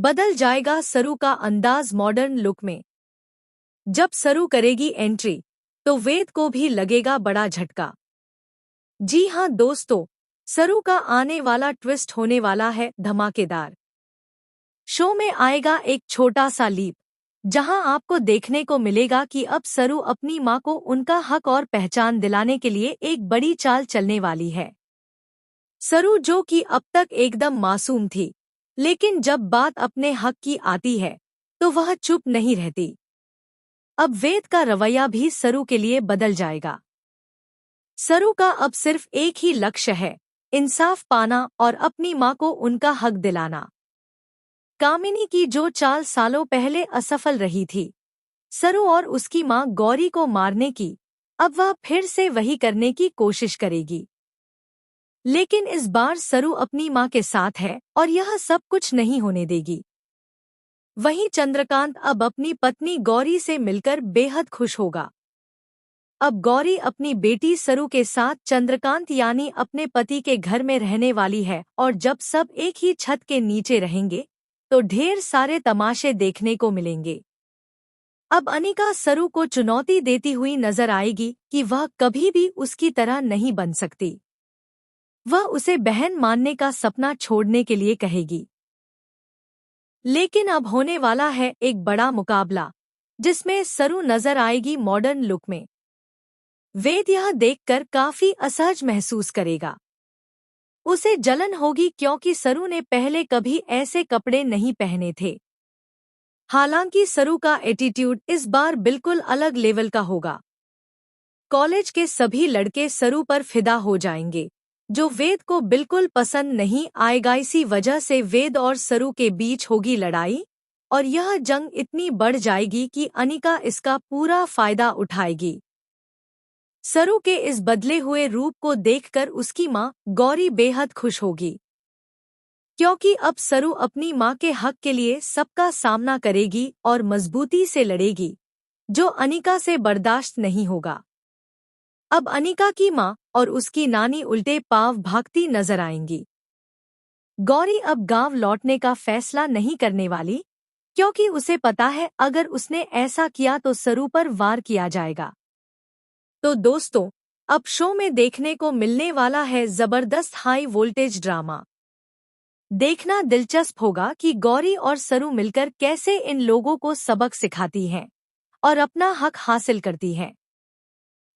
बदल जाएगा सरू का अंदाज मॉडर्न लुक में। जब सरू करेगी एंट्री तो वेद को भी लगेगा बड़ा झटका। जी हां दोस्तों, सरू का आने वाला ट्विस्ट होने वाला है धमाकेदार। शो में आएगा एक छोटा सा लीप, जहां आपको देखने को मिलेगा कि अब सरू अपनी मां को उनका हक और पहचान दिलाने के लिए एक बड़ी चाल चलने वाली है। सरू जो कि अब तक एकदम मासूम थी, लेकिन जब बात अपने हक की आती है तो वह चुप नहीं रहती। अब वेद का रवैया भी सरू के लिए बदल जाएगा। सरू का अब सिर्फ एक ही लक्ष्य है, इंसाफ पाना और अपनी मां को उनका हक दिलाना। कामिनी की जो चाल सालों पहले असफल रही थी, सरू और उसकी मां गौरी को मारने की, अब वह फिर से वही करने की कोशिश करेगी। लेकिन इस बार सरू अपनी मां के साथ है और यह सब कुछ नहीं होने देगी। वहीं चंद्रकांत अब अपनी पत्नी गौरी से मिलकर बेहद खुश होगा। अब गौरी अपनी बेटी सरू के साथ चंद्रकांत यानी अपने पति के घर में रहने वाली है और जब सब एक ही छत के नीचे रहेंगे तो ढेर सारे तमाशे देखने को मिलेंगे। अब अनिका सरू को चुनौती देती हुई नजर आएगी कि वह कभी भी उसकी तरह नहीं बन सकती। वह उसे बहन मानने का सपना छोड़ने के लिए कहेगी। लेकिन अब होने वाला है एक बड़ा मुकाबला, जिसमें सरू नजर आएगी मॉडर्न लुक में। वेद यह देखकर काफी असहज महसूस करेगा। उसे जलन होगी क्योंकि सरू ने पहले कभी ऐसे कपड़े नहीं पहने थे। हालांकि सरू का एटीट्यूड इस बार बिल्कुल अलग लेवल का होगा। कॉलेज के सभी लड़के सरू पर फिदा हो जाएंगे, जो वेद को बिल्कुल पसंद नहीं आएगा। इसी वजह से वेद और सरू के बीच होगी लड़ाई और यह जंग इतनी बढ़ जाएगी कि अनिका इसका पूरा फायदा उठाएगी। सरू के इस बदले हुए रूप को देखकर उसकी मां गौरी बेहद खुश होगी, क्योंकि अब सरू अपनी मां के हक के लिए सबका सामना करेगी और मजबूती से लड़ेगी, जो अनिका से बर्दाश्त नहीं होगा। अब अनिका की मां और उसकी नानी उल्टे पांव भागती नजर आएंगी। गौरी अब गांव लौटने का फैसला नहीं करने वाली, क्योंकि उसे पता है अगर उसने ऐसा किया तो सरू पर वार किया जाएगा। तो दोस्तों, अब शो में देखने को मिलने वाला है जबरदस्त हाई वोल्टेज ड्रामा। देखना दिलचस्प होगा कि गौरी और सरू मिलकर कैसे इन लोगों को सबक सिखाती हैं और अपना हक हासिल करती हैं।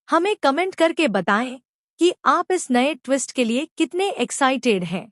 हमें कमेंट करके बताएं कि आप इस नए ट्विस्ट के लिए कितने एक्साइटेड हैं।